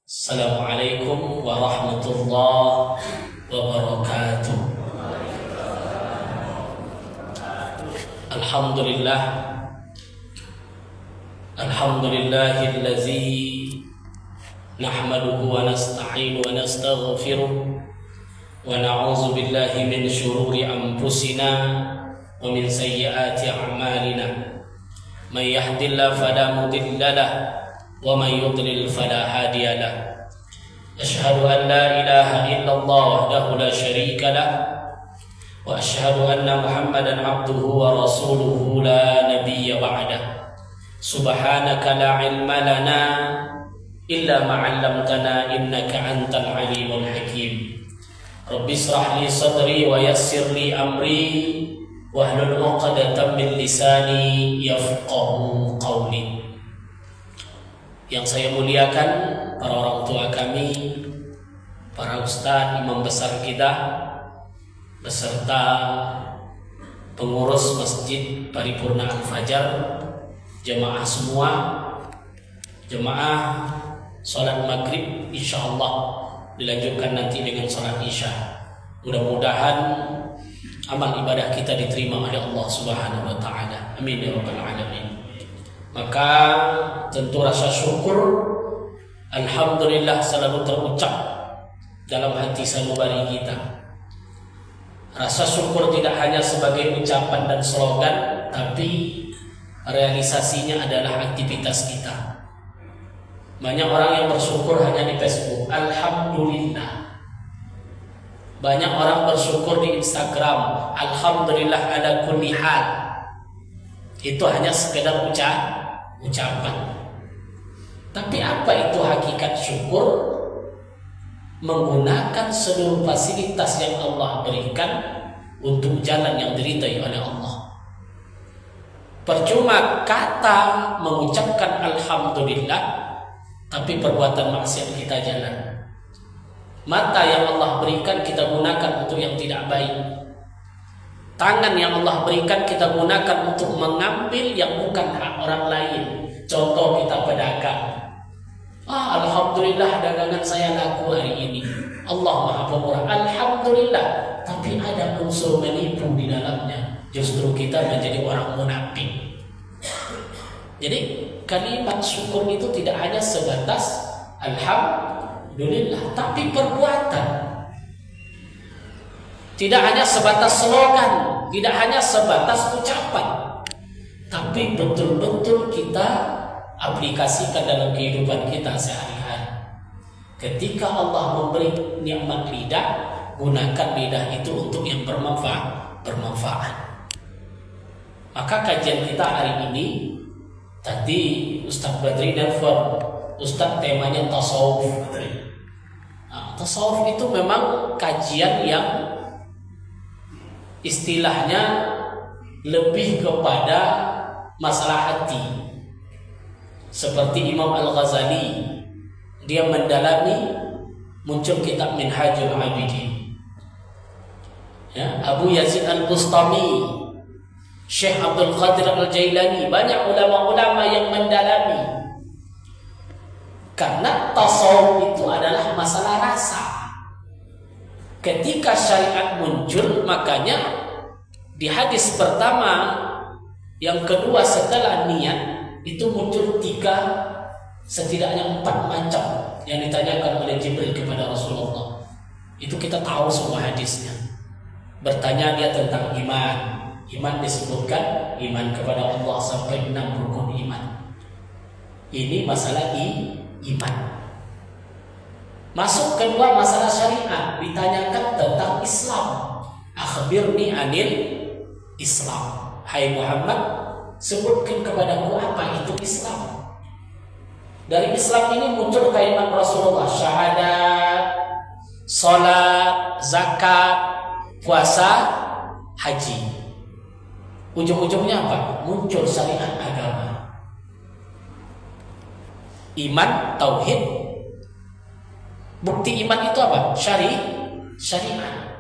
Assalamualaikum warahmatullahi wabarakatuh. Alhamdulillah, alhamdulillahillazi nahmaduhu wa nasta'inu wa nastaghfiruh wa na'udzu billahi min syururi anfusina wa min sayyiati a'malina. May yahdihillahu fala mudilla lahu wa may yudlil fala hadiya lahu. Asyhadu an la ilaha illallah wahdahu la syarika lahu wa asyhadu anna Muhammadan abduhu wa rasuluhu la nabiyya ba'dah. Subhanaka la ilma lana illa ma 'allamtana innaka antal alimul hakim. Rabbi shrah li sadri wa yassir li amri wahlul 'uqdatam min lisani yafqahu qawli. Yang saya muliakan para orang tua kami, para ustadz, imam besar kita, beserta pengurus Masjid Paripurna Al-Fajar, jemaah semua, jemaah sholat maghrib insyaallah dilanjutkan nanti dengan sholat isya. Mudah-mudahan amal ibadah kita diterima oleh Allah Subhanahu wa taala. Amin ya rabbal alamin. Maka tentu rasa syukur alhamdulillah selalu terucap dalam hati sanubari kita. Rasa syukur tidak hanya sebagai ucapan dan slogan, tapi realisasinya adalah aktivitas kita. Banyak orang yang bersyukur hanya di Facebook, alhamdulillah. Banyak orang bersyukur di Instagram, alhamdulillah ala kulli hal. Itu hanya sekedar ucapan. Tapi apa itu hakikat syukur? Menggunakan seluruh fasilitas yang Allah berikan untuk jalan yang diridai oleh Allah. Percuma kata mengucapkan alhamdulillah, tapi perbuatan maksiat kita jalan. Mata yang Allah berikan kita gunakan untuk yang tidak baik. Tangan yang Allah berikan kita gunakan untuk mengambil yang bukan hak orang lain. Contoh kita pedagang. Alhamdulillah dagangan saya laku hari ini. Allah Maha Pemurah. Alhamdulillah. Tapi ada unsur menipu di dalamnya. Justru kita menjadi orang munafik. Jadi kalimat syukur itu tidak hanya sebatas alhamdulillah, tapi perbuatan. Tidak hanya sebatas slogan, tidak hanya sebatas ucapan, tapi betul-betul kita aplikasikan dalam kehidupan kita sehari-hari. Ketika Allah memberi nikmat lidah, gunakan lidah itu untuk yang bermanfaat. Maka kajian kita hari ini, tadi Ustaz Badri nelfon, Ustaz temanya tasawuf. Tasawuf itu memang kajian yang istilahnya lebih kepada masalah hati. Seperti Imam Al-Ghazali, dia mendalami, muncul kitab Minhajul Abidin. Abu Yazid Al-Bustami, Syekh Abdul Qadir Al-Jailani, banyak ulama-ulama yang mendalami. Karena tasawuf itu adalah masalah rasa. Ketika syariat muncul, makanya di hadis pertama, yang kedua setelah niat, itu muncul 3, setidaknya 4 macam yang ditanyakan oleh Jibril kepada Rasulullah. Itu kita tahu semua hadisnya. Bertanya dia tentang iman. Iman disebutkan iman kepada Allah sampai 6 rukun iman. Ini masalah iman. Masuk kedua masalah syariat, ditanyakan tentang Islam. Akhbirni anil Islam. Hai Muhammad, sebutkan kepadaku apa itu Islam. Dari Islam ini muncul kalimat Rasulullah, syahadat, salat, zakat, puasa, haji. Ujung-ujungnya apa? Muncul syariat agama. Iman, tauhid. Bukti iman itu apa? Syariat.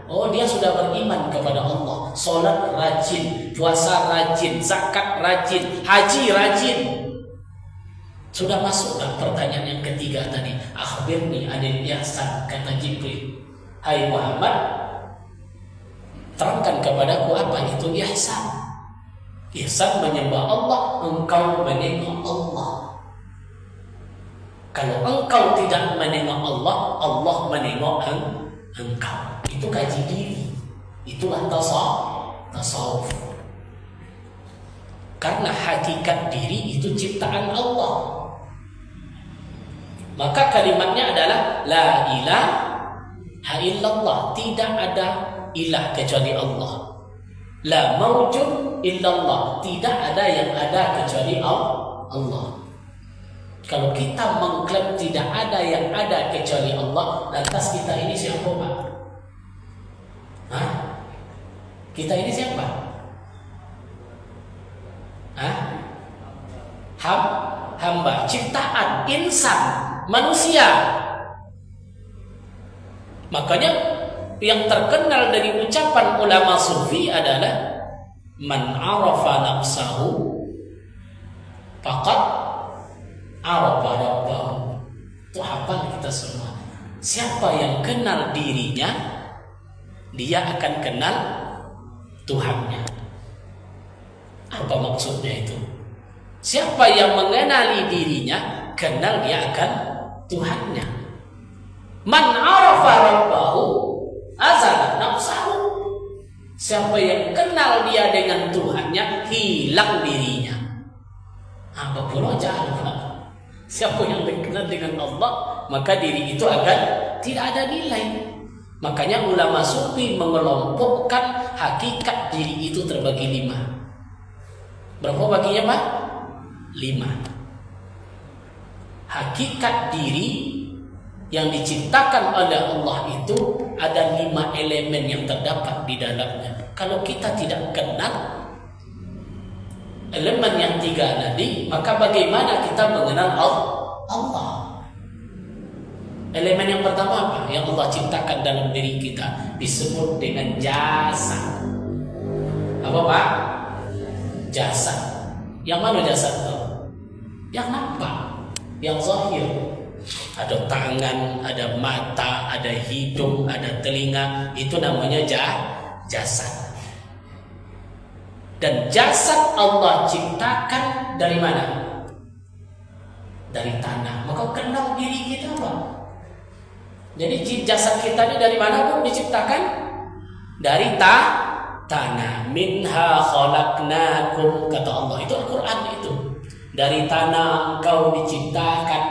Oh, dia sudah beriman kepada Allah. Salat rajin, puasa rajin, zakat rajin, haji rajin. Sudah masuk kan pertanyaan yang ketiga tadi? Akhbirni anil ihsan, kata Jibril. Hai Muhammad, terangkan kepadaku apa itu ihsan. Ihsan menyembah Allah, engkau menengok Allah. Kalau engkau tidak menengok Allah, Allah menengok engkau. Itu kaji diri. Itulah tasawuf. Karena hakikat diri itu ciptaan Allah. Maka kalimatnya adalah la ilaha illallah. Tidak ada ilah kecuali Allah. La mawjud illallah. Tidak ada yang ada kecuali Allah. Kalau kita mengklaim tidak ada yang ada kecuali Allah, lantas kita ini siapa, Pak? Hah? Kita ini siapa? Hah? Hamba, ciptaan, insan, manusia. Makanya yang terkenal dari ucapan ulama sufi adalah man arafa nafsahu faqad arafa rabbahu. Itu hafal kita semua. Siapa yang kenal dirinya, dia akan kenal Tuhannya. Apa maksudnya itu? Siapa yang mengenali dirinya, kenal dia akan Tuhannya. Man arafa rabbahu azala nafsahu. Siapa yang kenal dia dengan Tuhannya, hilang dirinya. Apa pula jalan? Siapa yang dikenal dengan Allah, maka diri itu akan tidak ada nilai. Makanya ulama sufi mengelompokkan hakikat diri itu terbagi 5. Berapa baginya, Pak? 5. Hakikat diri yang diciptakan oleh Allah itu ada 5 elemen yang terdapat di dalamnya. Kalau kita tidak kenal elemen yang 3 tadi, maka bagaimana kita mengenal Allah? Elemen yang pertama apa? Yang Allah ciptakan dalam diri kita disebut dengan jasad. Apa, Pak? Jasad. Yang mana jasad itu? Yang nampak, yang zahir. Ada tangan, ada mata, ada hidung, ada telinga. Itu namanya jasad. Dan jasad Allah ciptakan dari mana? Dari tanah. Maka kenal diri kita, Pak. Jadi jasad kita ini dari mana, Bu, diciptakan? Dari tanah. Minha khalaqnakum, kata Allah. Itu Al-Quran itu. Dari tanah engkau diciptakan.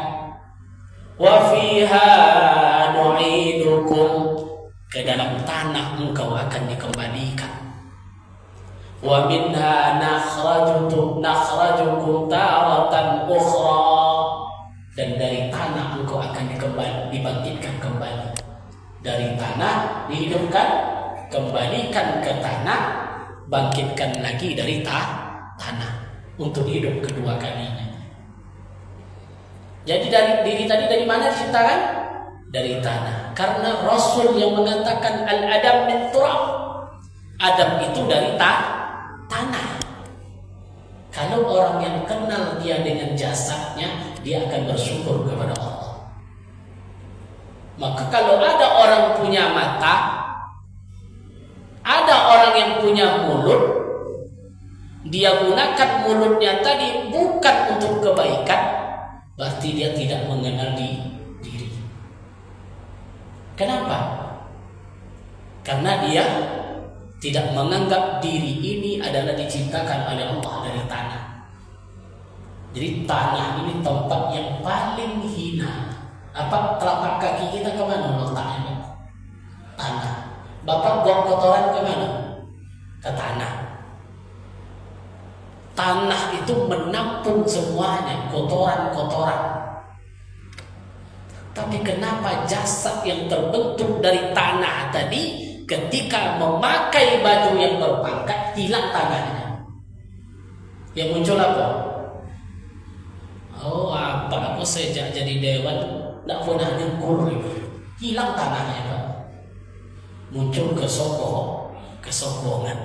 Wa fiha nu'idukum, ke dalam tanah engkau akan dikembalikan. Wa minha nakhrajukum taratan ukhra, dan dari tanah engkau akan dibangkitkan kembali. Dari tanah dihidupkan, kembalikan ke tanah, bangkitkan lagi dari tanah untuk hidup kedua kalinya. Jadi dari diri tadi dari mana diciptakan? Dari tanah. Karena Rasul yang mengatakan al-adam min turab, Adam itu dari tanah. Kalau orang yang kenal dia dengan jasadnya, dia akan bersyukur kepada Allah. Maka kalau ada orang punya mata, ada orang yang punya mulut, dia gunakan mulutnya tadi bukan untuk kebaikan, berarti dia tidak mengenal diri. Kenapa? Karena dia tidak menganggap diri ini adalah diciptakan oleh Allah dari tanah. Jadi tanah ini tempat yang paling hina. Apa telapak kaki kita kemana letaknya? Tanah. Bapak buang kotoran kemana? Ke tanah. Tanah itu menampung semuanya, kotoran-kotoran. Tapi kenapa jasad yang terbentuk dari tanah tadi, ketika memakai baju yang berpangkat, hilang tangannya? Yang muncul apa? Oh, apa? Aku sejak jadi dewan tidak pernah nyukur, hilang tangannya, Pak. Muncul kesombongan.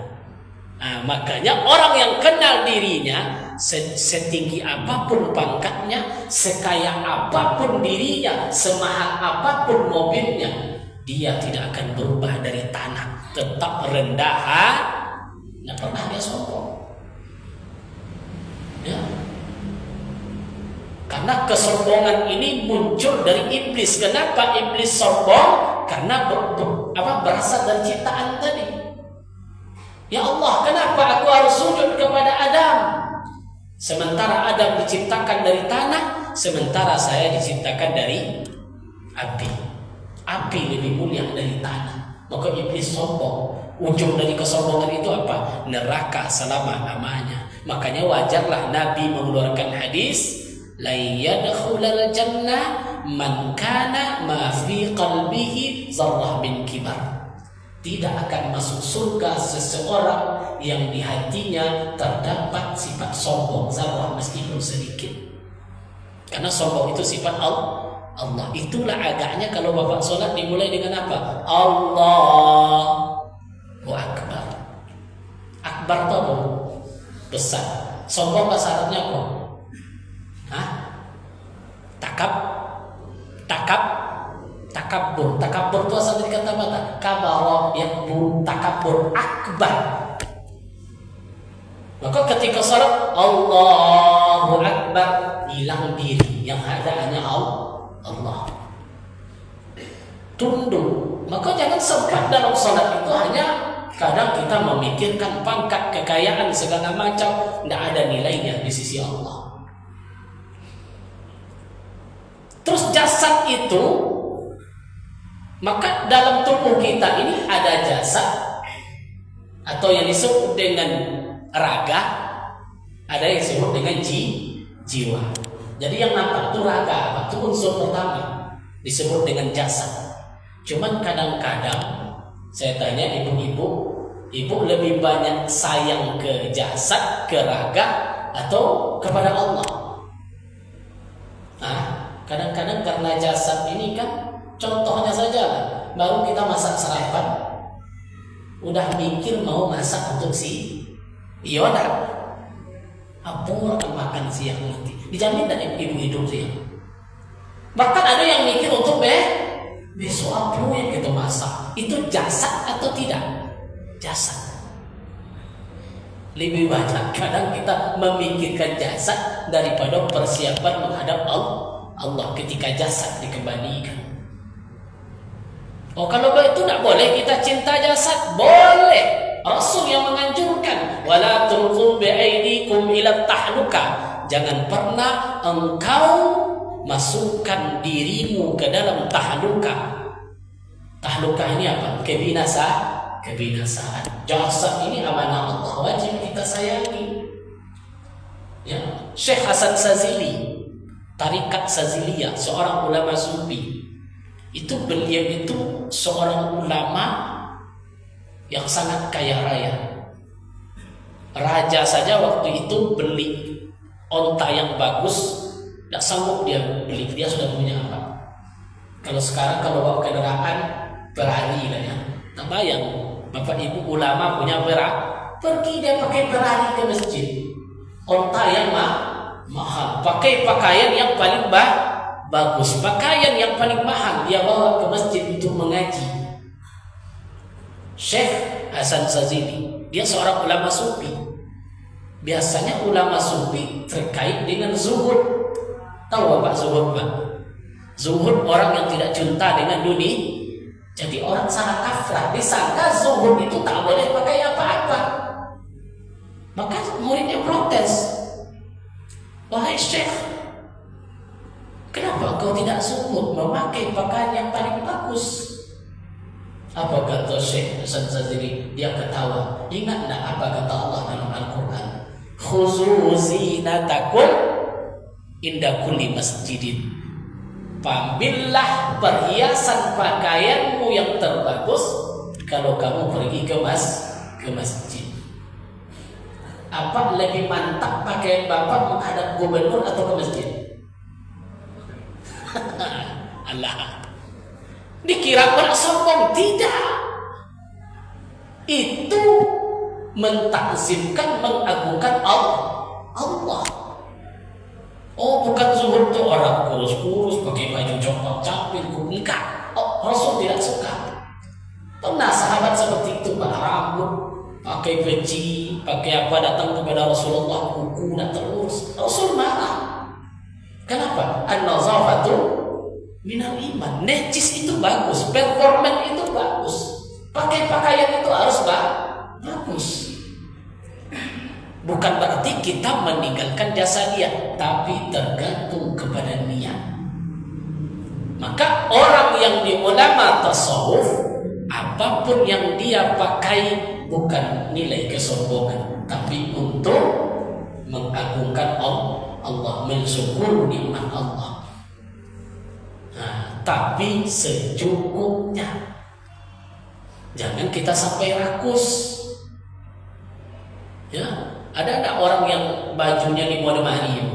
Makanya orang yang kenal dirinya, setinggi apapun pangkatnya, sekaya apapun dirinya, semahal apapun mobilnya, dia tidak akan berubah dari tanah, tetap rendah, tidak pernah dia sombong. Ya. Karena kesombongan ini muncul dari iblis. Kenapa iblis sombong? Karena berasal dari ciptaan tadi. Ya Allah, kenapa aku harus sujud kepada Adam? Sementara Adam diciptakan dari tanah, sementara saya diciptakan dari api. Api lebih mulia dari tanah. Maka iblis sombong. Ujung dari kesombongan itu apa? Neraka selama-lamanya. Makanya wajarlah Nabi mengeluarkan hadis, la yadkhulul jannah man kana ma fi qalbihi zarrah min kibar. Tidak akan masuk surga seseorang yang di hatinya terdapat sifat sombong, zarrah meskipun sedikit. Karena sombong itu sifat Allah. Itulah agaknya kalau Bapak sholat dimulai dengan apa? Allahu Akbar. Akbar itu apa? Besar. Sombong syaratnya apa? Takabur. Takabur itu asal dari kata apa? Kabaro yakbur, takabur akbar. Maka ketika salat Allahu Akbar, hilang diri, yang ada hanya Allah. Tunduk. Maka jangan sempat dalam salat itu hanya kadang kita memikirkan pangkat, kekayaan, segala macam, tidak ada nilainya di sisi Allah. Terus jasad itu, maka dalam tubuh kita ini ada jasad atau yang disebut dengan raga, ada yang disebut dengan jiwa. Jadi yang nampak itu raga, itu unsur pertama disebut dengan jasad. Cuman kadang-kadang saya tanya ibu lebih banyak sayang ke jasad, ke raga, atau kepada Allah? Kadang-kadang karena jasad ini kan, contohnya saja lah, baru kita masak sarapan, udah mikir mau masak untuk Yoda. Apa akan makan siang nanti? Dijamin tidak ibu hidup siang. Bahkan ada yang mikir untuk besok apa yang kita masak. Itu jasad atau tidak? Jasad. Lebih banyak kadang kita memikirkan jasad daripada persiapan menghadap Allah ketika jasad dikembalikan. Kalau itu tidak boleh kita cinta jasad, boleh. Rasul yang menganjurkan, wala tulqu bi'aidikum ila tahluka. Jangan pernah engkau masukkan dirimu ke dalam tahluka. Tahluka ini apa? Kebinasaan. Jasad ini amanah Allah, wajib kita sayangi. Ya, Syekh Hasan Sazili, Tarikat Saziliyah, seorang ulama sufi. Beliau itu seorang ulama yang sangat kaya raya. Raja saja waktu itu beli onta yang bagus, tidak sanggup dia beli, dia sudah punya apa. Kalau sekarang kalau bawa kendaraan Ferrari lah ya, tak bayang bapak ibu ulama punya pergi dia pakai Ferrari ke masjid, onta yang mahal, pakai pakaian yang paling bagus, pakaian yang paling mahal dia bawa ke masjid untuk mengaji. Syekh Hasan Sazili, dia seorang ulama sufi. Biasanya ulama sufi terkait dengan zuhud. Tahu Bapak zuhud, Pak? Zuhud orang yang tidak cinta dengan dunia. Jadi orang salah kaprah, disangka zuhud itu tak boleh pakai apa-apa. Maka muridnya protes. Wahai Syekh, kenapa kau tidak zuhud memakai pakaian yang paling bagus? Apa kata Syekh Hasan Sazili? Dia ketawa. Ingat tak apa kata Allah dalam Al-Quran? Khuzu zinatakum inda kulli masjidin. Ambillah perhiasan pakaianmu yang terbagus kalau kamu pergi ke masjid. Apa lebih mantap pakaian bapak menghadap gubernur atau ke masjid? Allah. Dikira orang sombong, tidak. Itu mentakzimkan, mengagungkan Allah. Oh, bukan zuhud tuh orang kurus-kurus pakai baju coklat capil, enggak. Oh, Rasul tidak suka. Pernah sahabat seperti itu, Pak, rambut pakai peci, pakai apa, datang kepada Rasulullah, kuku dan terus. Rasul marah. Kenapa? An-nazafatu minal iman. Necis itu bagus, performan itu bagus, pakai pakaian itu harus bagus. Bukan berarti kita meninggalkan jasa dia, tapi tergantung kepada niat. Maka orang yang di ulama tasawuf, apapun yang dia pakai bukan nilai kesombongan, tapi untuk mengagungkan Allah, mensyukur nikmat Allah. Nah, tapi secukupnya. Jangan kita sampai rakus. Ya, ada orang yang bajunya di mode Mario,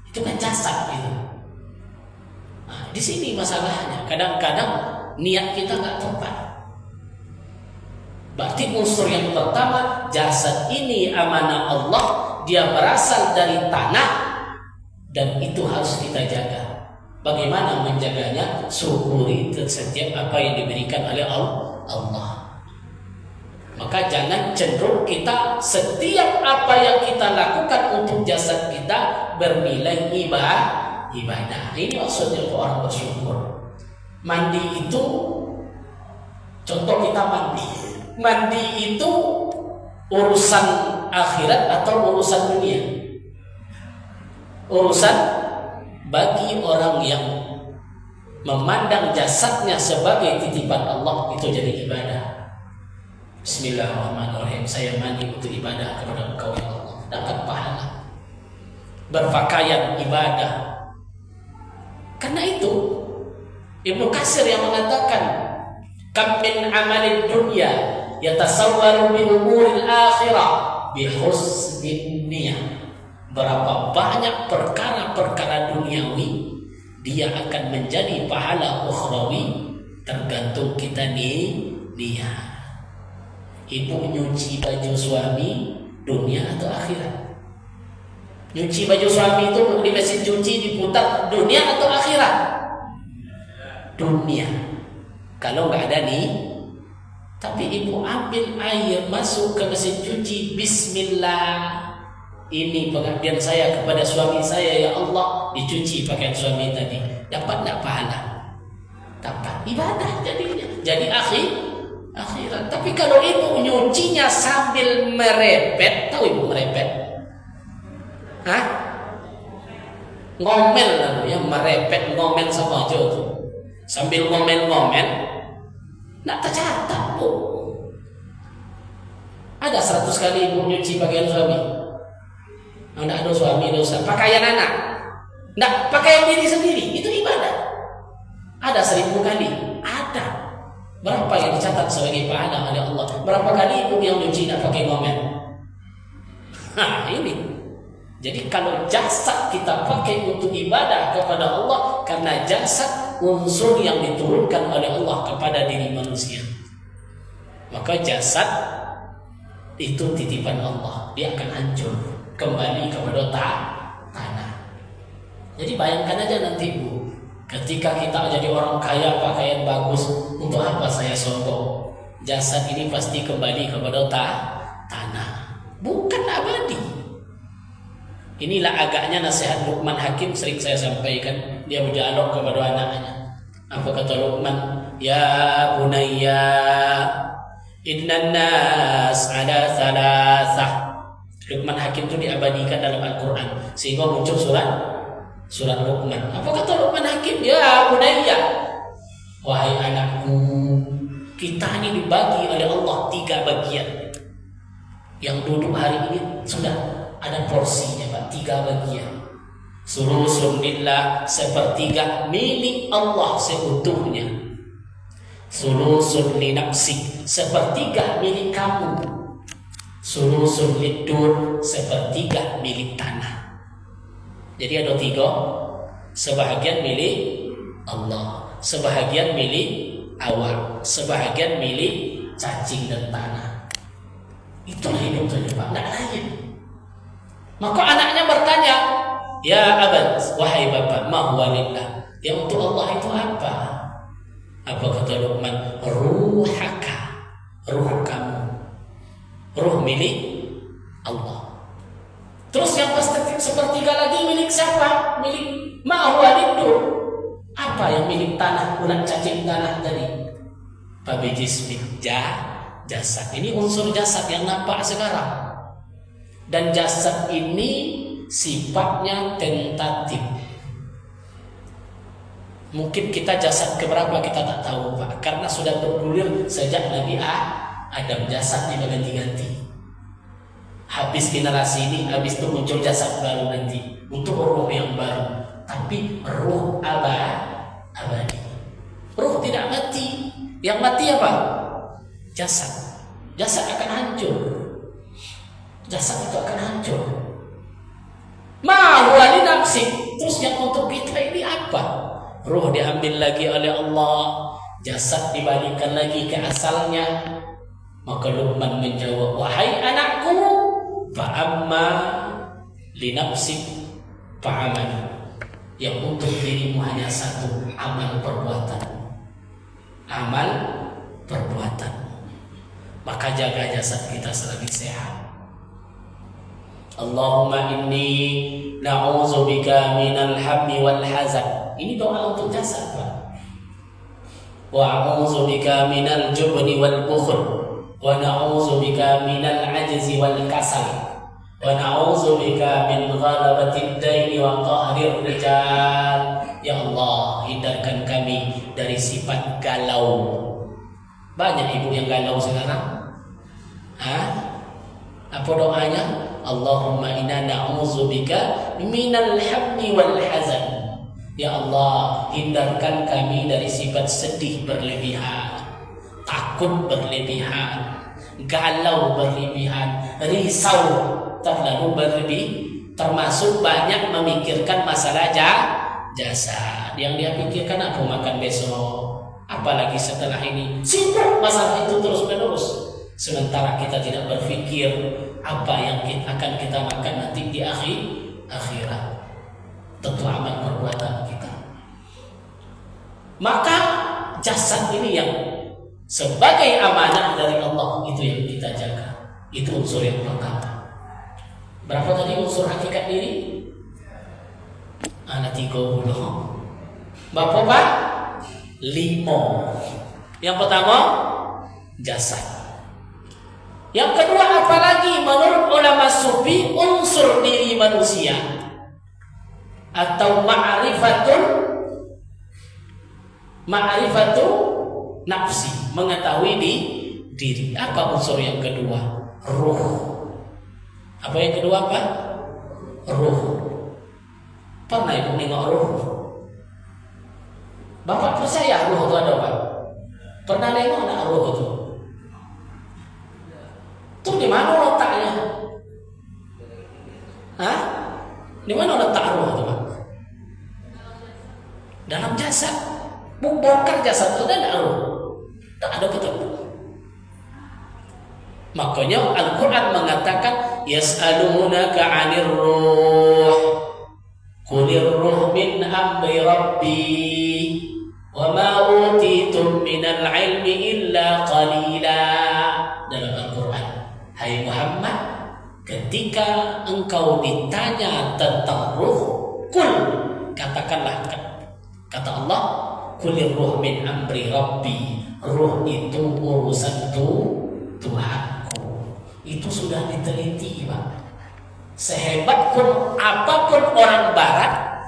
itu kan jasad gitu. Nah, di sini masalahnya. Kadang-kadang niat kita nggak tepat. Berarti unsur yang pertama, jasad ini amanah Allah, dia berasal dari tanah, dan itu harus kita jaga. Bagaimana menjaganya? Syukuri setiap apa yang diberikan oleh Allah. Maka jangan cenderung kita setiap apa yang kita lakukan untuk jasad kita bernilai ibadah. Ini maksudnya orang bersyukur. Mandi itu, contoh kita mandi itu urusan akhirat atau urusan dunia? Urusan bagi orang yang memandang jasadnya sebagai titipan Allah, itu jadi ibadah. Bismillahirrahmanirrahim. Saya mandi untuk ibadah kepada Engkau ya Allah, dapat pahala. Berpakaian ibadah. Karena itu Ibnu Katsir yang mengatakan, kam min amalid dunya yatasawwaru bi umuril akhirah bi husnin niyah. Berapa banyak perkara-perkara duniawi dia akan menjadi pahala ukhrawi, tergantung kita niat. Ibu nyuci baju suami dunia atau akhirat? Nyuci baju suami itu di mesin cuci diputar dunia atau akhirat? Dunia. Kalau nggak ada tapi ibu ambil air masuk ke mesin cuci, bismillah, ini pengabdian saya kepada suami saya ya Allah, dicuci pakaian suami tadi, dapat nggak pahala? Dapat. Ibadah jadinya, jadi akhirat. Tapi kalau ibu nyucinya sambil merepet, tahu ibu merepet? Hah? Ngomel lalu ya, merepet, ngomel sama aja tuh. Sambil ngomel-ngomel, nggak tercatat bu. Ada 100 kali ibu nyuci pakaian suami. Nggak ada suami dosa. Pakaian anak, nggak pakaian diri sendiri, itu ibadah. Ada 1000 kali, ada. Berapa yang dicatat sebagai pahala oleh Allah? Berapa kali ibu yang nyuci nggak pakai ngomel? Nah ini. Jadi kalau jasad kita pakai untuk ibadah kepada Allah, karena jasad unsur yang diturunkan oleh Allah kepada diri manusia, maka jasad itu titipan Allah, dia akan hancur kembali kepada tanah. Jadi bayangkan aja nanti bu, ketika kita jadi orang kaya, pakaian bagus, untuk apa saya sombong? Jasad ini pasti kembali kepada tanah, bukan abadi. Inilah agaknya nasihat Luqman Hakim sering saya sampaikan. Dia berdialog kepada anaknya. Apa kata Luqman? Ya bunayya, innan nas ala thalathah. Luqman Hakim itu diabadikan dalam Al-Quran, sehingga muncul surat Luqman. Apa kata Luqman Hakim? Ya bunayya, wahai anakku, kita ini dibagi oleh Allah 3 bagian. Yang duduk hari ini sudah ada porsinya Pak, 3 bagian. Sulusun lillah, 1/3 milik Allah seutuhnya. Sulusun li nafsik, 1/3 milik kamu. Sulusun lidur, 1/3 milik tanah. Jadi ada 3, sebahagian milik Allah, sebahagian milik awak, sebahagian milik cacing dan tanah. Itulah hidup saja Pak, tidak lain. Maka anaknya bertanya, ya abad, wahai bapak, ma huwa lillah, yang untuk Allah itu apa? Apa kata Luqman? Ruhaka, ruh kamu, ruh milik Allah. Terus yang sepertiga lagi milik siapa? Milik ma huwa lillah. Apa yang milik tanah, ulat cacing tanah tadi? Fabijismik jasad. Ini unsur jasad yang nampak sekarang. Dan jasad ini sifatnya tentatif. Mungkin kita jasad keberapa kita tak tahu Pak, karena sudah bergulir sejak Nabi Adam, jasadnya berganti-ganti. Habis generasi ini, habis itu muncul jasad baru nanti untuk ruh yang baru. Tapi ruh abadi. Ruh tidak mati. Yang mati apa? Jasad. Jasad akan hancur. Jasad itu akan hancur. Ma huwa li nafsi. Terus yang untuk kita ini apa? Ruh diambil lagi oleh Allah, jasad dibalikkan lagi ke asalnya. Maka Luqman menjawab, wahai anakku, fa'amma li nafsi fa'amal. Yang untuk dirimu hanya satu, amal perbuatan. Amal perbuatan. Maka jaga jasad kita selagi sehat. Allahumma inni na'udzubika minal hammi wal hazan. Ini doa untuk jasad Pak. Wa a'udzubika minal jubni wal bukhl. Wa na'udzubika minal ajzi wal kasal. Wa na'udzubika min ghalabatid daini wa qahrir rijal. Ya Allah, hindarkan kami dari sifat galau. Banyak ibu yang galau sekarang. Apa doanya? Allahumma inna na'udzubika minal hammi wal hazan. Ya Allah, hindarkan kami dari sifat sedih berlebihan, takut berlebihan, galau berlebihan, risau terlalu berlebih, termasuk banyak memikirkan masalah jasad. Yang dia pikirkan aku makan besok, apalagi setelah ini, sibuk masalah itu terus menerus. Sementara kita tidak berpikir apa yang akan kita makan nanti di akhirat. Tentu amal perbuatan kita. Maka jasad ini yang sebagai amanah dari Allah, itu yang kita jaga. Itu unsur yang pertama. Berapa tadi unsur hakikat diri? Ada 30. Bapak Pak? 5. Yang pertama jasad. Yang kedua apalagi menurut ulama sufi unsur diri manusia atau ma'rifatul nafsi, mengetahui diri. Apa unsur yang kedua? Ruh. Apa yang kedua Pak? Ruh. Pernah ibu nengok ruh? Bapak percaya ruh itu ada Pak? Pernah nengok anak ruh itu? Itu di mana letaknya? Di mana letak ruh itu Pak? Dalam jasad. Bongkar jasad itu ada ruh. Tak ada ketemu. Makanya Al-Quran mengatakan yas'alunaka 'anir ruh qulir ruh min amri rabbi wa ma utitum minal ilmi illa qalila. Dalam Al-Quran, hai Muhammad, ketika engkau ditanya tentang ruh, kul, katakanlah, kata Allah, kulir ruh min amri rabbi, ruh itu urusan Tuhanku. Itu sudah diteliti Pak. Sehebat pun apapun orang barat,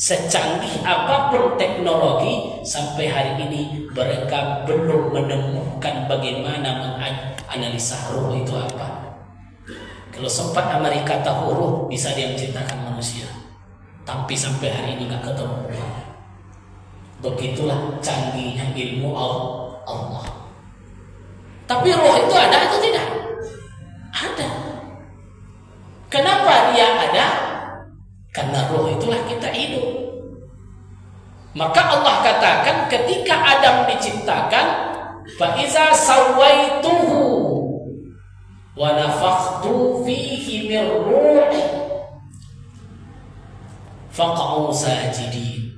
secanggih apapun teknologi, sampai hari ini mereka belum menemukan bagaimana menganalisa ruh itu apa. Kalau sempat Amerika tahu ruh, bisa dia menciptakan manusia, tapi sampai hari ini gak ketemu. Begitulah canggihnya ilmu Allah. Tapi roh itu ada atau tidak? Ada. Kenapa dia ada? Karena roh itulah kita hidup. Maka Allah katakan ketika Adam diciptakan, fa iza sawaituhu wa nafakhtu fihi min ruhi faq'u sajidin.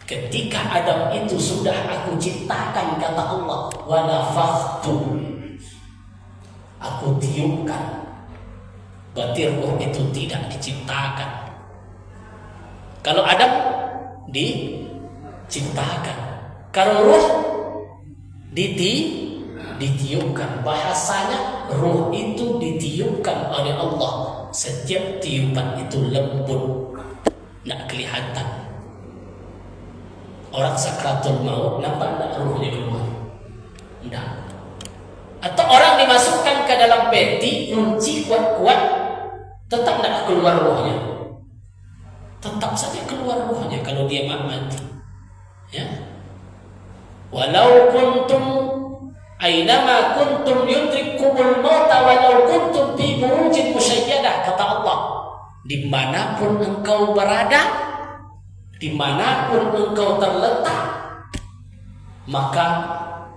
Ketika Adam itu sudah aku ciptakan, kata Allah, wa nafakhtu, aku tiupkan. Berarti ruh itu tidak diciptakan. Kalau Adam diciptakan, kalau ruh ditiupkan. Bahasanya ruh itu ditiupkan oleh Allah. Setiap tiupan itu lembut, tidak kelihatan. Orang sakratul maut nampak tak ruhnya keluar? Tidak. Atau orang dimasukkan ke dalam peti, kunci kuat-kuat, tetap tidak keluar ruhnya. Tetap saja keluar ruhnya kalau dia mati. Ya. Walau kuntum ainama kuntum yudrikumul mauta walau kuntum fi burujin musyayyadah, kata Allah. Dimanapun engkau berada, dimanapun engkau terletak, maka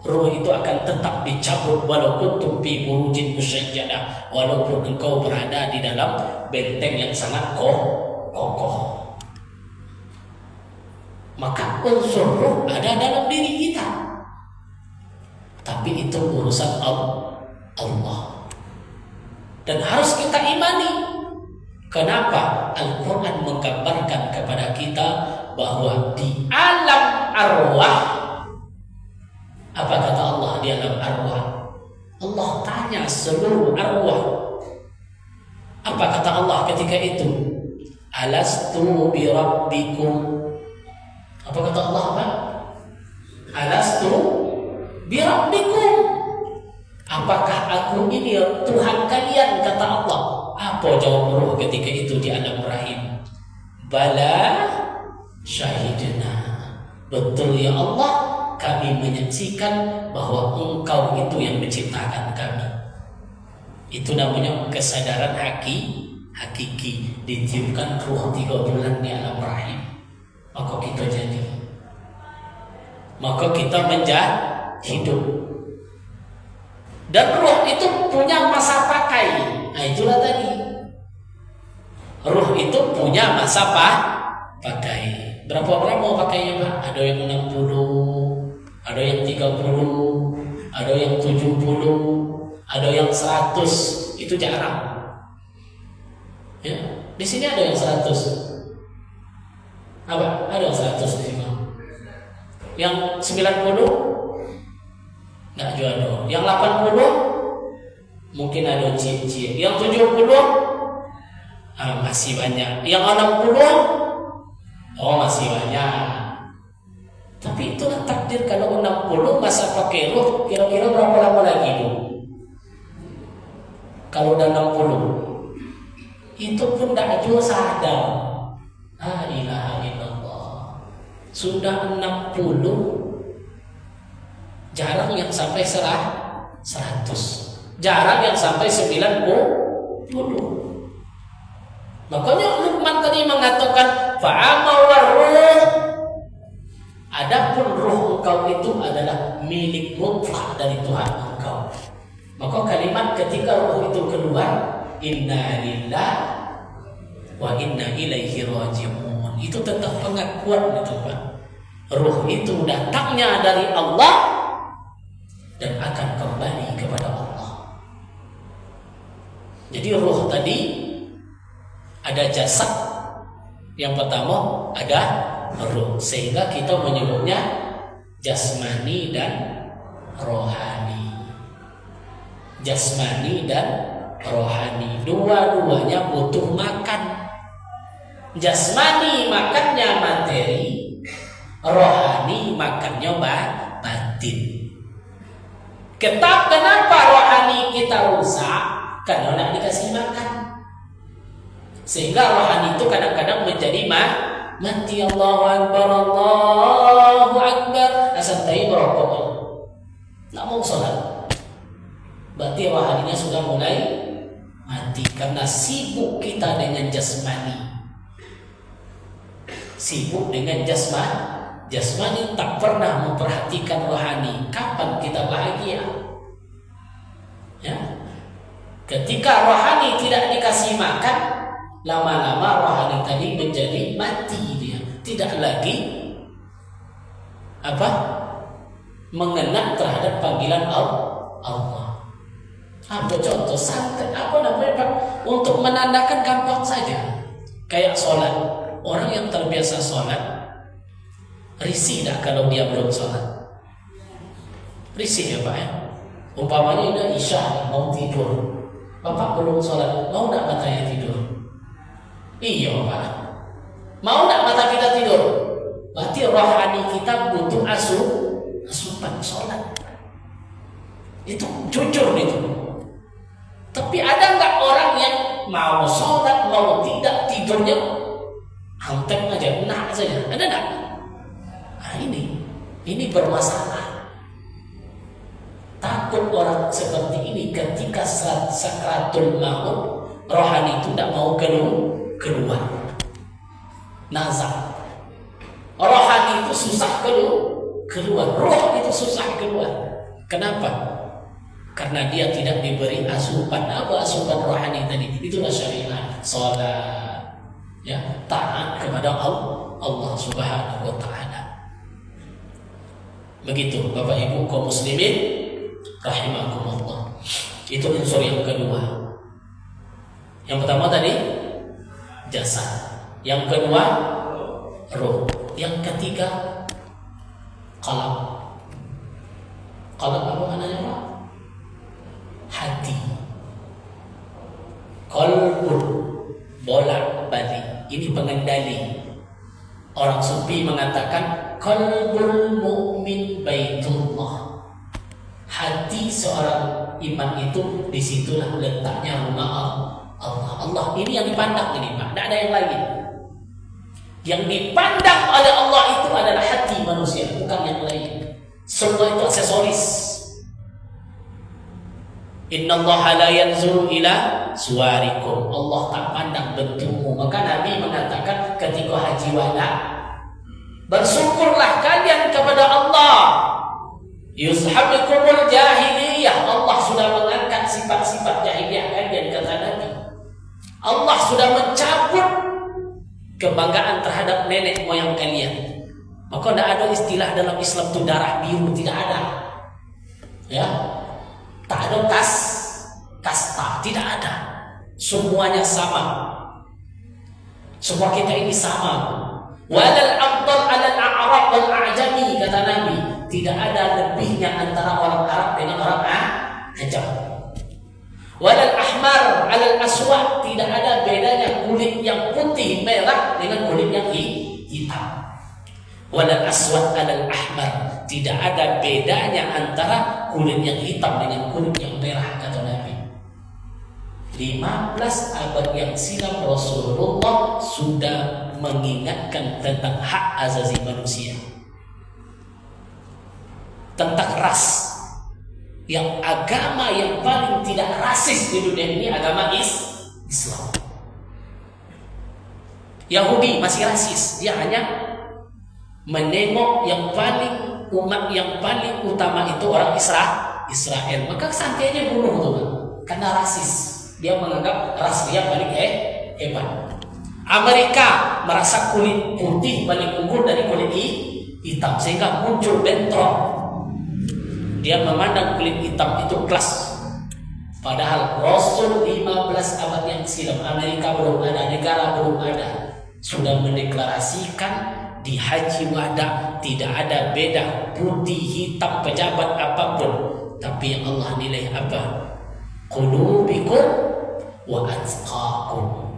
ruh itu akan tetap dicabut walau kuntum fi burujin musyayyadah, walaupun engkau berada di dalam benteng yang sangat kokoh. Maka unsur ruh ada dalam diri kita, tapi itu urusan Allah dan harus kita imani. Kenapa? Al-Quran menggambarkan kepada kita bahwa di alam arwah, apa kata Allah di alam arwah? Allah tanya seluruh arwah. Apa kata Allah ketika itu? Alastu bi rabbikum. Apa kata Allah? Apa? Alastu bi rabbikum. Apakah aku ini Tuhan kalian, kata Allah? Apa jawab ruh ketika itu di alam rahim? Bala syahidna. Betul ya Allah, kami menyaksikan bahwa engkau itu yang menciptakan kami. Itu namanya kesadaran hakiki. Ditiupkan ruh 3 bulan di alam rahim, maka kita jadi, maka kita menjadi hidup. Dan ruh itu punya masa pakai. Nah itulah tadi, ruh itu punya masa pakai. Berapa orang mau pakainya, Pak? Ada yang 60, ada yang 30, ada yang 70, ada yang 100. Itu jarang. Ya, di sini ada yang 100. Apa? Ada yang 100 di sini. Yang 90 nggak jodoh. Yang 80 mungkin ada cicit. Yang 70 masih banyak. Yang 60 masih banyak. Tapi itulah takdir. Kalau 60 masa pakai ruh, kira-kira berapa lama lagi Bu? Kalau udah 60 itu pun tidak juga sadar. La ilaha illallah. Sudah 60, jarang yang sampai 100, jarang yang sampai 90. Makanya Luqman tadi mengatakan fa'amawar ruh. Adapun ruh engkau itu adalah milik mutlak dari Tuhan engkau. Maka kalimat ketika ruh itu keluar, inna lillahi wa inna ilaihi raji'un, itu tetap pengakuan itu Pak. Ruh itu datangnya dari Allah dan akan kembali kepada Allah. Jadi ruh tadi ada jasad, yang pertama ada ruh, sehingga kita menyebutnya jasmani dan rohani. Jasmani dan rohani, dua-duanya butuh makan. Jasmani makannya materi, rohani makannya batin. Kenapa rohani kita rusak? Karena tidak dikasih makan. Sehingga rohani itu kadang-kadang menjadi mati. Allahu Akbar, Allahu Akbar, asantai merokok, tidak mau sholat. Berarti rohaninya sudah mulai mati karena sibuk kita dengan jasmani. Sibuk dengan jasmani, tak pernah memperhatikan rohani. Kapan kita bahagia? Ya. Ketika rohani tidak dikasih makan, lama-lama rohani tadi menjadi mati dia, tidak lagi mengena terhadap panggilan Allah. Apa contoh santet? Apa namanya Pak? Untuk menandakan gampang saja. Kayak sholat. Orang yang terbiasa sholat, risih dah kalau dia belum sholat. Risih ya Pak ya. Umpamanya udah isya mau tidur, Bapak belum sholat, mau nak matanya tidur? Iya Pak. Mau nak mata kita tidur? Berarti rohani kita butuh asupan sholat. Itu jujur itu. Tapi ada nggak orang yang mau sholat, mau tidak, tidurnya hantam aja, enak saja? Ada nggak? Nah ini bermasalah. Takut orang seperti ini ketika sakratul maut, rohani itu tidak mau keluar. Nazar. Rohani itu susah keluar. Roh itu susah keluar. Kenapa? Karena dia tidak diberi asupan. Apa asupan rohani tadi? Itulah syariat. Salat, ya, taat kepada Allah Subhanahu wa taala. Begitu Bapak Ibu kaum muslimin rahimakumullah. Itu unsur yang kedua. Yang pertama tadi jasad, yang kedua roh, yang ketiga qalb. Qalb apa maknanya Pak? Hati. Qalbun, bolak-balik. Ini pengendali. Orang sufi mengatakan qalbul mu'min baitullah. Hati seorang iman itu disitulah letaknya rumah Allah. Allah ini yang dipandang ini Pak, tidak ada yang lain. Yang dipandang oleh Allah itu adalah hati manusia, bukan yang lain. Semua itu aksesoris. Innallaha la yanzuru ila suwarikum. Allah tak pandang bentukmu. Maka Nabi mengatakan ketika haji wada, bersyukurlah kalian kepada Allah. Yuzhabikumul jahiliyah. Allah sudah mengangkat sifat-sifat jahiliyah kalian, kata Nabi. Allah sudah mencabut kebanggaan terhadap nenek moyang kalian. Maka tidak ada istilah dalam Islam itu darah biru, tidak ada. Ya, tak ada kasta, tidak ada. Semuanya sama. Semua kita ini sama. Walal afdal 'alal a'rab wal a'jami, kata Nabi. Tidak ada lebihnya antara orang Arab dengan orang Ajam. Walal ahmar 'alal aswad, tidak ada bedanya kulit yang putih merah dengan kulit yang hitam. Walal aswad 'alal ahmar, tidak ada bedanya antara kulit yang hitam dengan kulit yang merah, kata Nabi. 15 abad yang silam Rasulullah sudah mengingatkan tentang hak azazi manusia, tentang ras. Yang agama yang paling tidak rasis di dunia ini agama Islam. Yahudi masih rasis, dia hanya menengok yang paling umat yang paling utama itu orang Israel. Maka santai aja bunuh tuh, karena rasis. Dia menganggap ras dia paling hebat. Amerika merasa kulit putih paling unggul dari kulit hitam, sehingga muncul bentrok. Dia memandang kulit hitam itu kelas. Padahal Rasul 15 abad yang silam, Amerika belum ada, negara belum ada, sudah mendeklarasikan di Haji Wada tidak ada beda putih hitam pejabat apapun. Tapi yang Allah nilai apa? Qulubikum wa atqakum.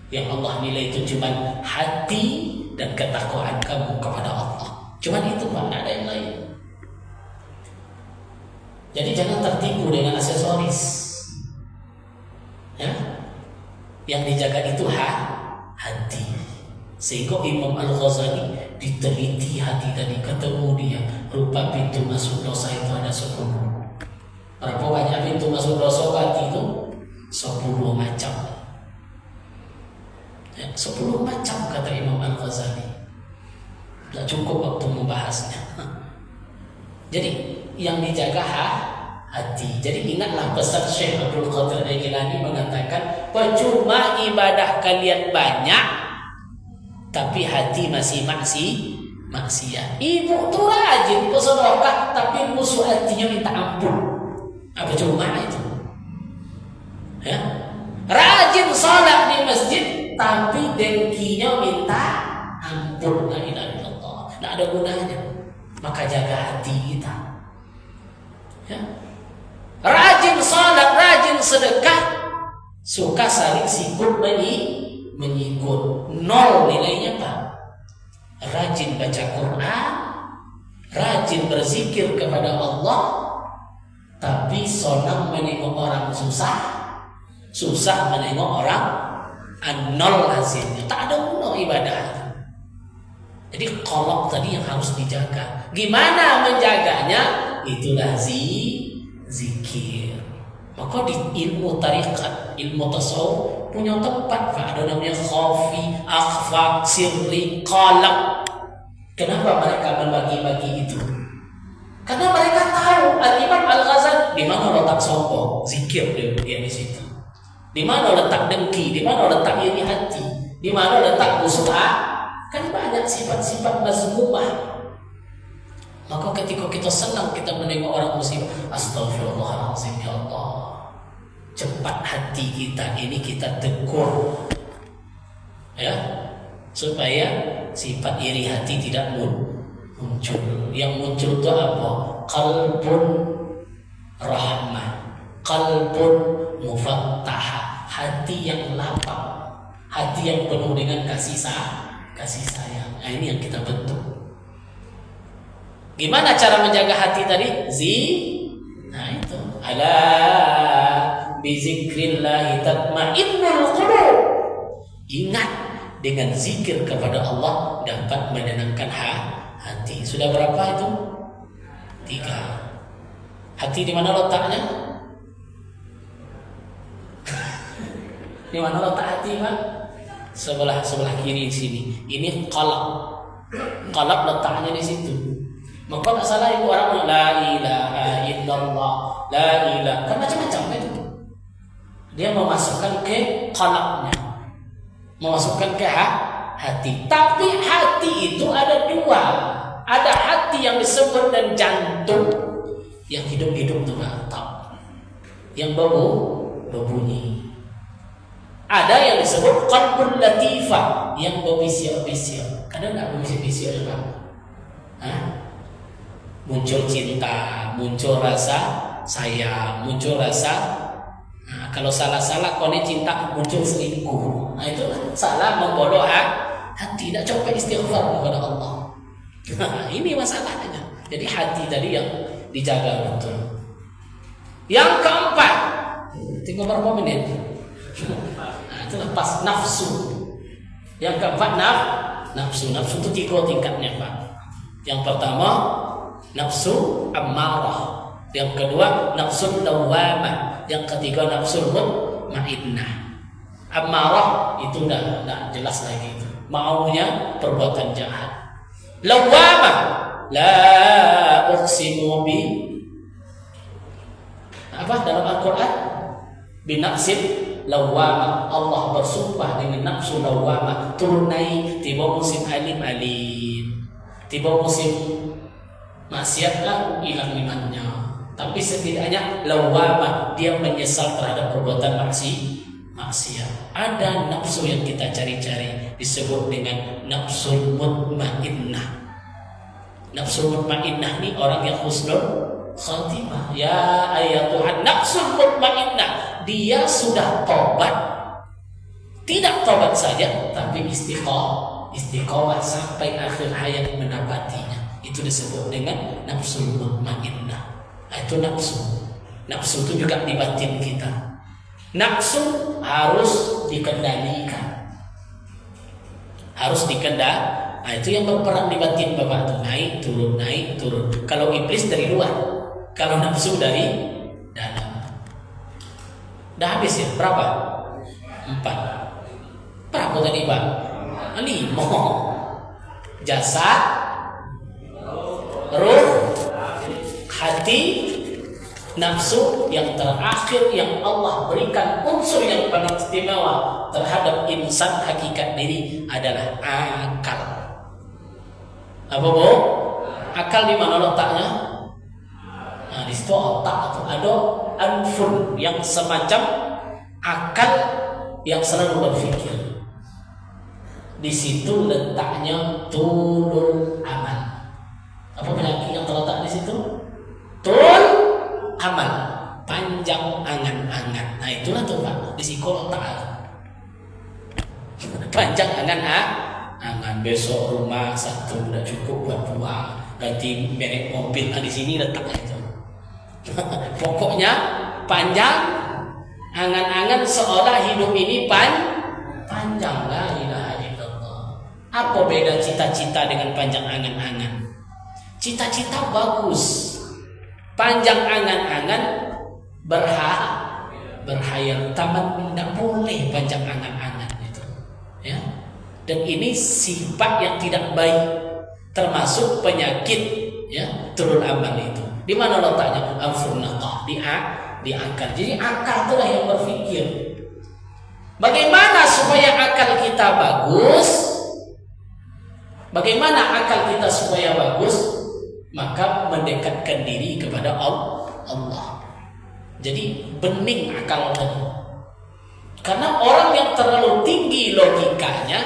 Yang Allah nilai itu cuma hati dan ketakwaan kamu kepada Allah. Cuma itu Pak, tidak ada yang lain. Jadi jangan tertipu dengan aksesoris. Ya, yang dijaga itu hati. Sehingga Imam Al-Ghazali diteliti hati tadi, ketemu dia rupa pintu masuk dosa itu ada 10. Berapa banyak pintu masuk dosa hati itu? 10 macam. Ya, 10 macam kata Imam Al-Ghazali. Tidak cukup waktu membahasnya. Jadi yang dijaga hati. Jadi ingatlah pesan Syekh Abdul Qadir Al-Jilani mengatakan, percuma ibadah kalian banyak tapi hati masih maksiat. Ibu tuh rajin bersedekah tapi musuh hatinya minta ampun. Apa cuma itu? Ya? Rajin salat di masjid tapi dengkinya minta ampun. La ilaha illallah. Tidak ada gunanya. Maka jaga hati kita. Ya? Rajin salat, rajin sedekah, suka saling sikut menyikut. Nol nilainya, Pak. Rajin baca Quran, rajin berzikir kepada Allah, tapi sonang menengok orang susah menengok orang, nol hasilnya. Tak ada guna ibadah. Jadi kolok tadi yang harus dijaga. Gimana menjaganya? Itulah zikir. Maka di ilmu tarikat, ilmu tasawuf punya tempat, Pak. Ada namanya khafi, akhfa, sirri, qalab. Kenapa mereka membagi-bagi itu? Karena mereka tahu Al-Imam Al-Ghazali di mana letak sombong, zikir dia di situ. Di mana letak dengki, di mana letak iri hati, di mana letak musuh. Kan banyak sifat-sifat mazmumah. Maka ketika kita senang kita menengok orang musibah, astagfirullahaladzim, ya Allah, cepat hati kita ini kita tegur, ya, supaya sifat iri hati tidak muncul. Yang muncul itu apa? Qalbun rahmah, qalbun mufattah, hati yang lapang, hati yang penuh dengan kasih sayang. Nah, ini yang kita bentuk. Gimana cara menjaga hati tadi? Nah itu. Ala bizikrillah tatma'innul qulub. Ingat, dengan zikir kepada Allah dapat menenangkan hati. Sudah berapa itu? 3. Hati di mana letaknya? Di mana letak hati, Pak? Sebelah kiri di sini. Ini qalb. Qalb letaknya di situ. Maka tak salah itu orang la ilaha illallah, la ilaha, kan macam-macam itu. Dia memasukkan ke qalbnya, memasukkan ke hati. Tapi hati itu ada 2. Ada hati yang disebut dan jantung, yang hidup-hidup tuh mantap, yang berbunyi. Ada yang disebut qalbul latifah, yang berbisik-bisik. Ada nggak berbisik-bisik juga? Muncul cinta, muncul rasa sayang, muncul rasa, kalau salah-salah kone cinta, muncul selingkuh. Nah itu salah membodoh hati, tidak coba istighfar kepada Allah. Ini masalahnya. Jadi hati tadi yang dijaga betul. Yang keempat, tinggal berapa menit? Itu pas nafsu. Yang keempat nafsu itu 3 tingkatnya, Pak. Yang pertama nafsu ammarah, yang kedua nafsu lawamah, yang ketiga nafsu mutmainnah. Ammarah itu udah jelas lagi, itu maunya perbuatan jahat. Lawamah, la uqsimu bi apa dalam Al-Quran? Binafsin lawamah. Allah bersumpah dengan nafsu lawamah. Turun naik tiba musim alim, tiba musim maksiatlah hilang imannya. Tapi setidaknya lawamah, dia menyesal terhadap perbuatan maksiat. Ada nafsu yang kita cari-cari, disebut dengan nafsul mutmainnah. Nafsul mutmainnah ini orang yang husnul khatimah. Ya ayatuhan nafsul mutmainnah, dia sudah tobat. Tidak tobat saja, tapi istiqomah sampai akhir hayat mendapatinya. Itu disebut dengan nafsul mutmainnah. Itu nafsu. Nafsu itu juga di batin kita. Nafsu harus dikendalikan. Nah, itu yang berperan di batin Bapak. Naik turun, naik turun. Kalau iblis dari luar, kalau nafsu dari dalam. Dah habis ya? Berapa? 4. Berapa tadi, Pak? 5. Jasad, ruh, hati, Nafsu yang terakhir yang Allah berikan unsur yang paling istimewa terhadap insan hakikat diri adalah akal. Apa bu? Akal di mana letaknya? Nah, di situ otak atau ada anfun yang semacam akal yang selalu berpikir. Di situ letaknya tulul amal. Apa penyakit yang terletak di situ? Tul amal, panjang angan-angan. Nah itulah tuh Pak, di psikolog tak panjang angan-angan. Besok rumah satu udah cukup buat dua, ganti merek mobil. Nah di sini letak itu. Pokoknya panjang angan-angan seolah hidup ini panjang. La ilaha illallah. Apa beda cita-cita dengan panjang angan-angan? Cita-cita bagus, panjang angan-angan berhayal, taman tidak boleh panjang angan-angan itu, ya. Dan ini sifat yang tidak baik, termasuk penyakit, ya, turun amal itu. Di mana letaknya? Al-furnaqah, di akal. Jadi akal itulah yang berpikir. Bagaimana supaya akal kita bagus? Bagaimana akal kita supaya bagus? Maka mendekatkan diri kepada Allah. Jadi bening akal tadi. Karena orang yang terlalu tinggi logikanya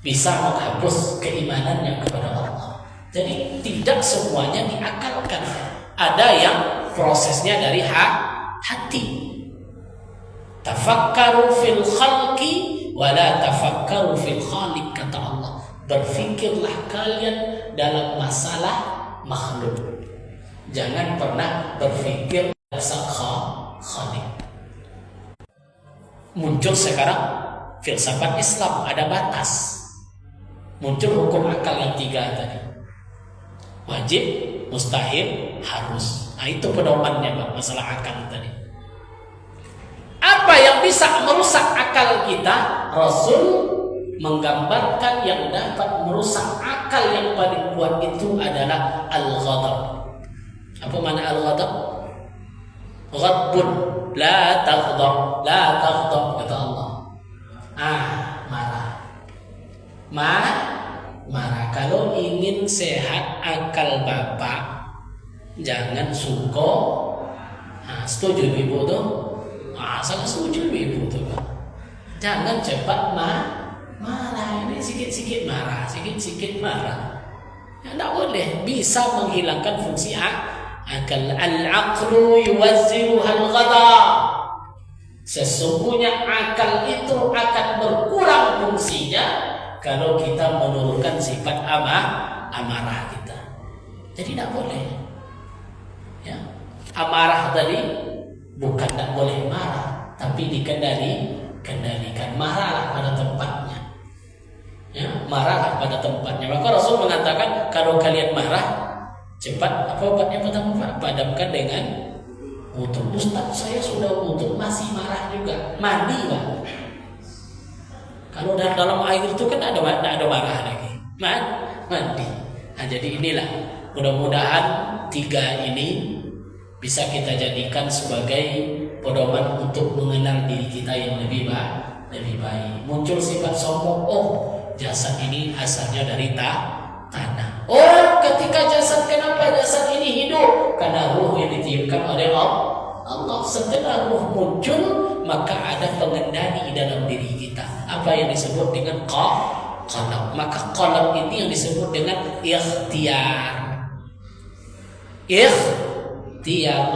bisa menghapus keimanannya kepada Allah. Jadi tidak semuanya diakalkan. Ada yang prosesnya dari hati. Tafakkaru fil khalqi wala tafakkaru fil khaliq, kata Allah. Berfikirlah kalian dalam masalah makhluk. Jangan pernah berfikir dasar khaliq. Muncul sekarang filsafat Islam, ada batas. Muncul hukum akal yang 3 tadi. Wajib, mustahil, harus. Nah itu pedomannya Pak, masalah akal tadi. Apa yang bisa merusak akal kita? Rasul menggambarkan yang dapat merusak akal yang paling kuat itu adalah al-ghadab. Apa makna al-ghadab? Ghadbun, la taghdab, kata Allah. Marah. Kalau ingin sehat akal bapak, jangan suka. Setuju ibu tuh? Sangat setuju ibu tuh Pak. Jangan cepat marah, ini sikit-sikit marah. Ya, tidak boleh, bisa menghilangkan fungsi akal. Al-aqlu yuwazziruha al-ghadab. Sesungguhnya akal itu akan berkurang fungsinya kalau kita menurunkan sifat amarah kita. Jadi tidak boleh, ya. Amarah tadi bukan tidak boleh marah, tapi kendalikan. Marahlah pada tempatnya. Ya, marahlah pada tempatnya. Maka Rasul mengatakan kalau kalian marah, cepat apa obatnya pertama Pak? Padamkan dengan wudu. Ustaz, saya sudah wudu masih marah juga. Mandi Pak. Kalau dalam air itu kan ada marah lagi. Mandi. Nah, jadi inilah, mudah-mudahan 3 ini bisa kita jadikan sebagai pedoman untuk mengenal diri kita yang lebih baik. Muncul sifat sombong. Jasad ini asalnya dari tanah. Ketika kenapa jasad ini hidup? Karena ruh yang ditiupkan oleh Allah. Setelah ruh muncul, maka ada pengendali dalam diri kita. Apa yang disebut dengan qalb. Maka qalb ini yang disebut dengan ikhtiar.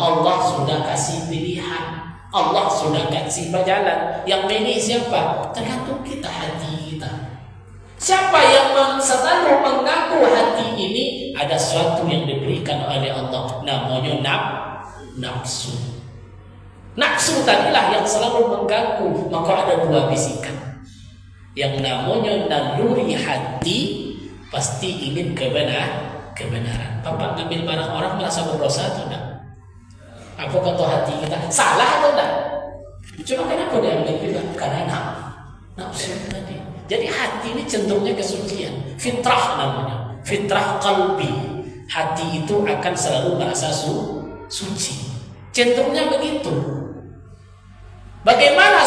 Allah sudah kasih pilihan, Allah sudah kasih jalan. Yang milih siapa? Tergantung kita, hati kita. Siapa yang selalu mengaku hati ini ada sesuatu yang diberikan oleh Allah, namanya nafsu. Nafsu tadilah yang selalu mengganggu. Maka ada 2 bisikan. Yang namanya naluri hati pasti ingin kebenaran. Bapak ngambil barang orang merasa berdosa atau tidak? Apa kata hati kita? Salah atau tidak? Cuma kenapa dia ambil juga? Karena nafsu tadi. Jadi hati ini cenderungnya kesucian. Fitrah namanya. Fitrah qalbi. Hati itu akan selalu merasa suci. Cenderungnya begitu. Bagaimana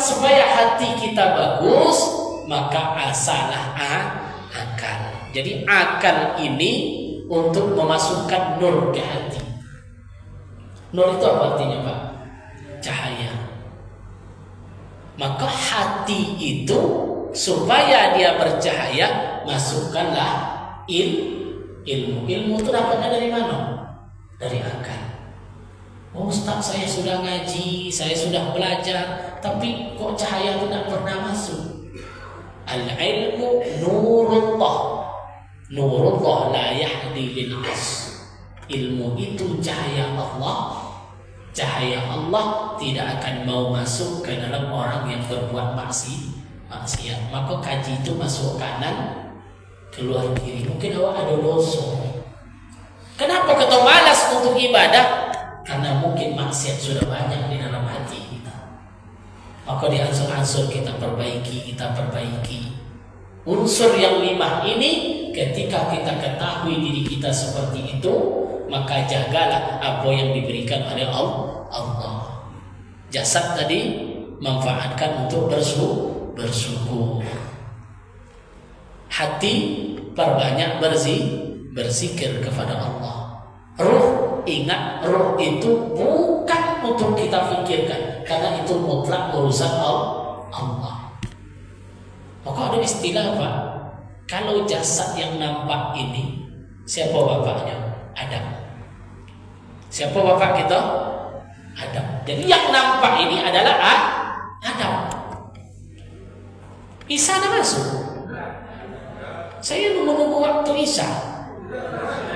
supaya hati kita bagus? Maka asalah akal. Jadi akal ini untuk memasukkan nur ke hati. Nur itu apa artinya, Pak? Cahaya. Maka hati itu supaya dia bercahaya, masukkanlah ilmu. Ilmu itu dapatnya dari mana? Dari akal. Oh, Ustaz, saya sudah ngaji, saya sudah belajar, tapi kok cahaya tidak pernah masuk? Al-ilmu nurullah. Nurullah la yahdi lil as. Ilmu itu cahaya Allah. Cahaya Allah tidak akan mau masuk ke dalam orang yang berbuat maksiat. Maka kaji itu masuk kanan, keluar kiri. Mungkin awak ada dosa. Kenapa kita malas untuk ibadah? Karena mungkin maksiat sudah banyak di dalam hati kita. Maka di ansur-ansur kita perbaiki. Unsur yang 5 ini ketika kita ketahui diri kita seperti itu, maka jagalah apa yang diberikan oleh Allah. Jasad tadi manfaatkan untuk bersyukur. Hati perbanyak berzikir kepada Allah. Ruh, ingat, ruh itu bukan untuk kita pikirkan, karena itu mutlak urusan Allah. Maka ada istilah, Pak, kalau jasad yang nampak ini, siapa bapaknya? Adam. Siapa bapak kita? Adam. Jadi yang nampak ini adalah Adam. Isa ada masuk? Saya menunggu waktu Isa.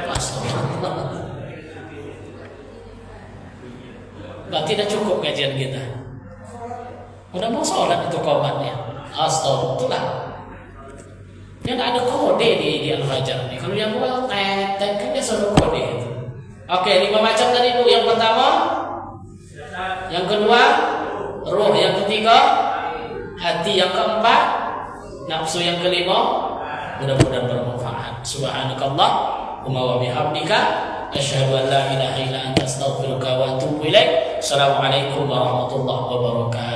Astagfirullah. Berarti tidak cukup kajian kita. Udah mau sholat itu kawannya. Astagfirullah. Yang ada kode di Al-Fajr nih. Kalau yang buat tetek kan dia sudah kode itu. Oke, 5 macam tadi Bu. Yang pertama, yang kedua, ruh. Yang ketiga, hati. Yang keempat, nafsu. Yang kelima, mudah-mudahan bermanfaat. Subhanakallah wa bihamdika asyhadu an la ilaha illa anta astaghfiruka wa atubu ilaik. Assalamualaikum warahmatullahi wabarakatuh.